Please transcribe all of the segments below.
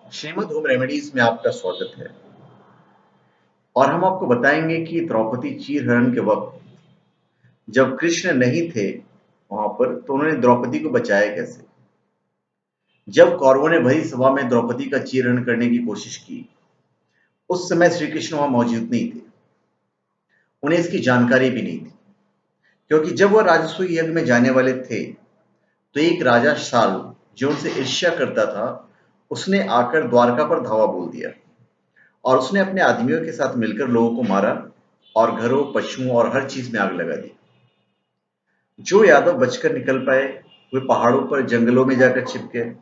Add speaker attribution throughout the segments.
Speaker 1: Shrimad home remedies में आपका स्वागत है। और हम आपको बताएंगे कि द्रौपदी चीरहरण के वक्त जब कृष्ण नहीं थे वहां पर, तो उन्होंने द्रौपदी को बचाया कैसे। जब कौरवों ने भरी सभा में द्रौपदी का चीरहरण करने की कोशिश की, उस समय श्री कृष्ण वहां मौजूद नहीं थे। उन्हें इसकी जानकारी भी नहीं थी, क्योंकि जब वह राजसूय यज्ञ में जाने वाले थे तो एक राजा शाल, जो उनसे ईर्ष्या करता था, उसने आकर द्वारका पर धावा बोल दिया और उसने अपने आदमियों के साथ मिलकर लोगों को मारा और घरों, पशुओं और हर चीज में आग लगा दी। जो यादव बचकर निकल पाए, वे पहाड़ों पर, जंगलों में जाकर छिप गए।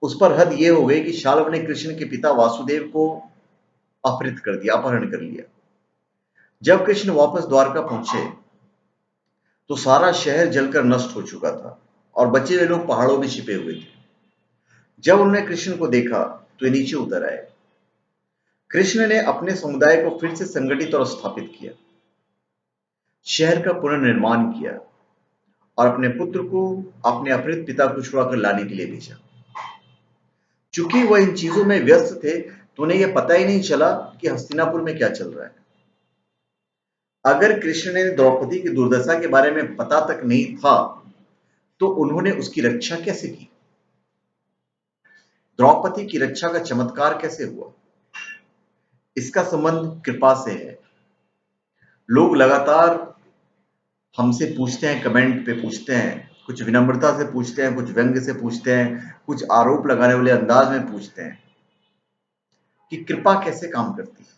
Speaker 1: उस पर हद ये हो गई कि शाल्व ने कृष्ण के पिता वासुदेव को अपहृत कर दिया, अपहरण कर लिया। जब कृष्ण वापस द्वारका पहुंचे तो सारा शहर जलकर नष्ट हो चुका था और बचे हुए लोग पहाड़ों में छिपे हुए थे। जब उन्होंने कृष्ण को देखा तो वे नीचे उतर आए। कृष्ण ने अपने समुदाय को फिर से संगठित और स्थापित किया, शहर का पुनर्निर्माण किया और अपने पुत्र को, अपने अपहृत पिता को छुड़ाकर लाने के लिए भेजा। चूंकि वह इन चीजों में व्यस्त थे तो उन्हें यह पता ही नहीं चला कि हस्तिनापुर में क्या चल रहा है। अगर कृष्ण ने द्रौपदी की दुर्दशा के बारे में पता तक नहीं था तो उन्होंने उसकी रक्षा कैसे की। द्रौपदी की रक्षा का चमत्कार कैसे हुआ, इसका संबंध कृपा से है। लोग लगातार हमसे पूछते हैं, कमेंट पे पूछते हैं, कुछ विनम्रता से पूछते हैं, कुछ व्यंग्य से पूछते हैं, कुछ आरोप लगाने वाले अंदाज में पूछते हैं कि कृपा कैसे काम करती है।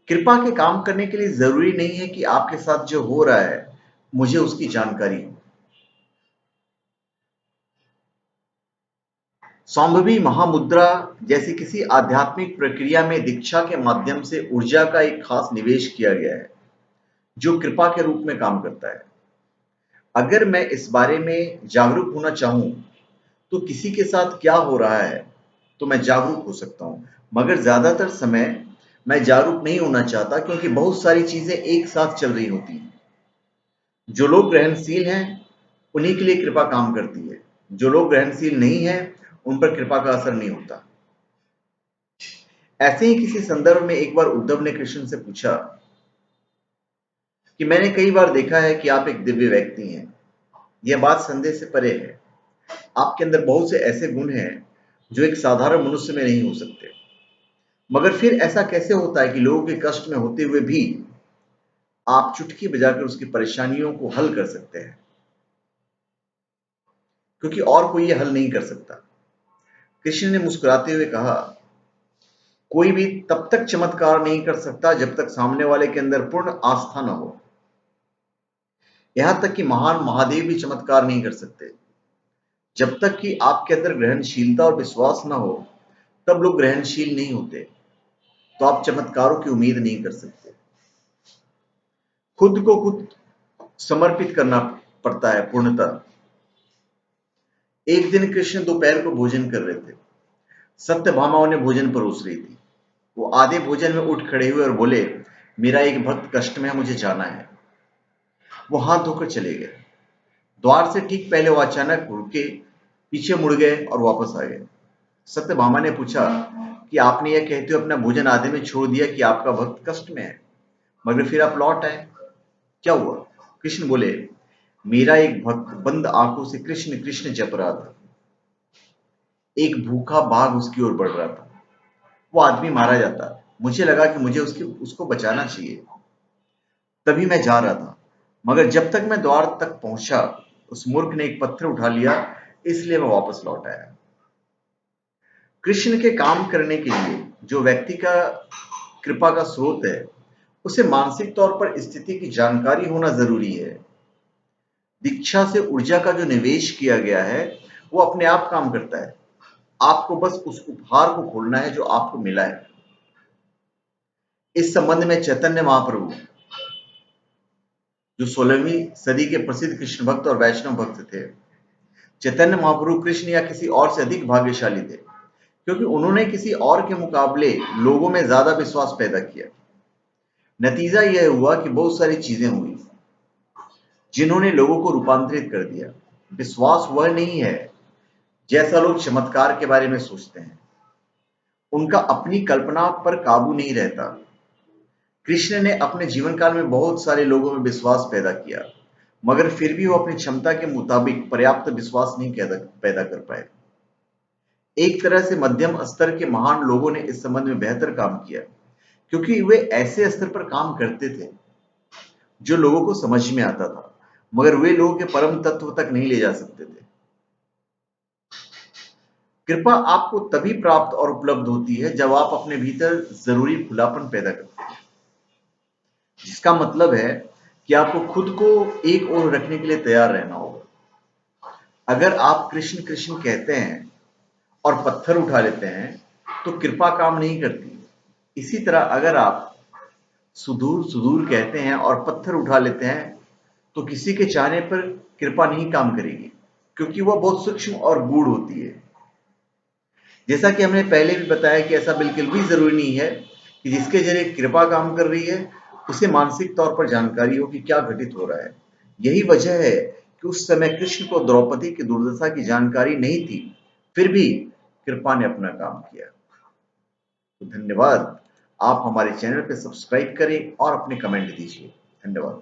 Speaker 1: कृपा के काम करने के लिए जरूरी नहीं है कि आपके साथ जो हो रहा है मुझे उसकी जानकारी हो। संभवी महामुद्रा जैसी किसी आध्यात्मिक प्रक्रिया में दीक्षा के माध्यम से ऊर्जा का एक खास निवेश किया गया है, जो कृपा के रूप में काम करता है। अगर मैं इस बारे में जागरूक होना चाहूं तो किसी के साथ क्या हो रहा है तो मैं जागरूक हो सकता हूं, मगर ज्यादातर समय मैं जागरूक नहीं होना चाहता, क्योंकि बहुत सारी चीजें एक साथ चल रही होती हैं। जो लोग ग्रहणशील हैं उन्हीं के लिए कृपा काम करती है, जो लोग ग्रहणशील नहीं हैं उन पर कृपा का असर नहीं होता। ऐसे ही किसी संदर्भ में एक बार उद्धव ने कृष्ण से पूछा कि मैंने कई बार देखा है कि आप एक दिव्य व्यक्ति हैं, यह बात संदेह से परे है। आपके अंदर बहुत से ऐसे गुण हैं जो एक साधारण मनुष्य में नहीं हो सकते, मगर फिर ऐसा कैसे होता है कि लोगों के कष्ट में होते हुए भी आप चुटकी बजाकर उसकी परेशानियों को हल कर सकते हैं, क्योंकि और कोई ये हल नहीं कर सकता। कृष्ण ने मुस्कुराते हुए कहा, कोई भी तब तक चमत्कार नहीं कर सकता जब तक सामने वाले के अंदर पूर्ण आस्था न हो। यहां तक कि महान महादेव भी चमत्कार नहीं कर सकते। जब तक कि आपके अंदर ग्रहणशीलता और विश्वास न हो, तब लोग ग्रहणशील नहीं होते, तो आप चमत्कारों की उम्मीद नहीं कर सकते। खुद को खुद समर्पित करना पड़ता है पूर्णतः। एक दिन कृष्ण दोपहर को भोजन कर रहे थे। सत्यभामा उन्हें भोजन परोस रही थी। वो आधे भोजन में उठ खड़े हुए और बोले, मेरा एक भक्त कष्ट में है, मुझे जाना है। वो हाथ धोकर चले गए। द्वार से ठीक पहले वो अचानक रुके, पीछे मुड़ गए और वापस आ गए। सत्यभामा ने पूछा कि आपने यह कहते हुए अपना भोजन आधे में छोड़ दिया कि आपका भक्त कष्ट में है, मगर फिर आप लौट आए, क्या हुआ। कृष्ण बोले, मेरा एक भक्त बंद आंखों से कृष्ण कृष्ण जप रहा था। एक भूखा बाघ उसकी ओर बढ़ रहा था। वो आदमी मारा जाता। मुझे लगा कि मुझे उसको बचाना चाहिए, तभी मैं जा रहा था, मगर जब तक मैं द्वार तक पहुंचा उस मूर्ख ने एक पत्थर उठा लिया, इसलिए मैं वापस लौट आया। कृष्ण के काम करने के लिए जो व्यक्ति का कृपा का स्रोत है, उसे मानसिक तौर पर स्थिति की जानकारी होना जरूरी है। दीक्षा से ऊर्जा का जो निवेश किया गया है वो अपने आप काम करता है। आपको बस उस उपहार को खोलना है जो आपको मिला है। इस संबंध में चैतन्य महाप्रभु, जो 16वीं सदी के प्रसिद्ध कृष्ण भक्त और वैष्णव भक्त थे, चैतन्य महाप्रभु कृष्ण या किसी और से अधिक भाग्यशाली थे, क्योंकि उन्होंने किसी और के मुकाबले लोगों में ज्यादा विश्वास पैदा किया। नतीजा यह हुआ कि बहुत सारी चीजें हुई जिन्होंने लोगों को रूपांतरित कर दिया। विश्वास वह नहीं है जैसा लोग चमत्कार के बारे में सोचते हैं। उनका अपनी कल्पना पर काबू नहीं रहता। कृष्ण ने अपने जीवन काल में बहुत सारे लोगों में विश्वास पैदा किया, मगर फिर भी वो अपनी क्षमता के मुताबिक पर्याप्त विश्वास नहीं पैदा कर पाए। एक तरह से मध्यम स्तर के महान लोगों ने इस संबंध में बेहतर काम किया, क्योंकि वे ऐसे स्तर पर काम करते थे जो लोगों को समझ में आता था, मगर वे लोगों के परम तत्व तक नहीं ले जा सकते थे। कृपा आपको तभी प्राप्त और उपलब्ध होती है जब आप अपने भीतर जरूरी खुलापन पैदा करते हैं, जिसका मतलब है कि आपको खुद को एक ओर रखने के लिए तैयार रहना होगा। अगर आप कृष्ण कृष्ण कहते हैं और पत्थर उठा लेते हैं तो कृपा काम नहीं करती। इसी तरह अगर आप सुदूर सुदूर कहते हैं और पत्थर उठा लेते हैं तो किसी के चाहने पर कृपा नहीं काम करेगी, क्योंकि वह बहुत सूक्ष्म और गूढ़ होती है। जैसा कि हमने पहले भी बताया कि ऐसा बिल्कुल भी जरूरी नहीं है कि जिसके जरिए कृपा काम कर रही है उसे मानसिक तौर पर जानकारी हो कि क्या घटित हो रहा है। यही वजह है कि उस समय कृष्ण को द्रौपदी की दुर्दशा की जानकारी नहीं थी, फिर भी कृपा ने अपना काम किया। तो धन्यवाद। आप हमारे चैनल पर सब्सक्राइब करें और अपने कमेंट दीजिए। धन्यवाद।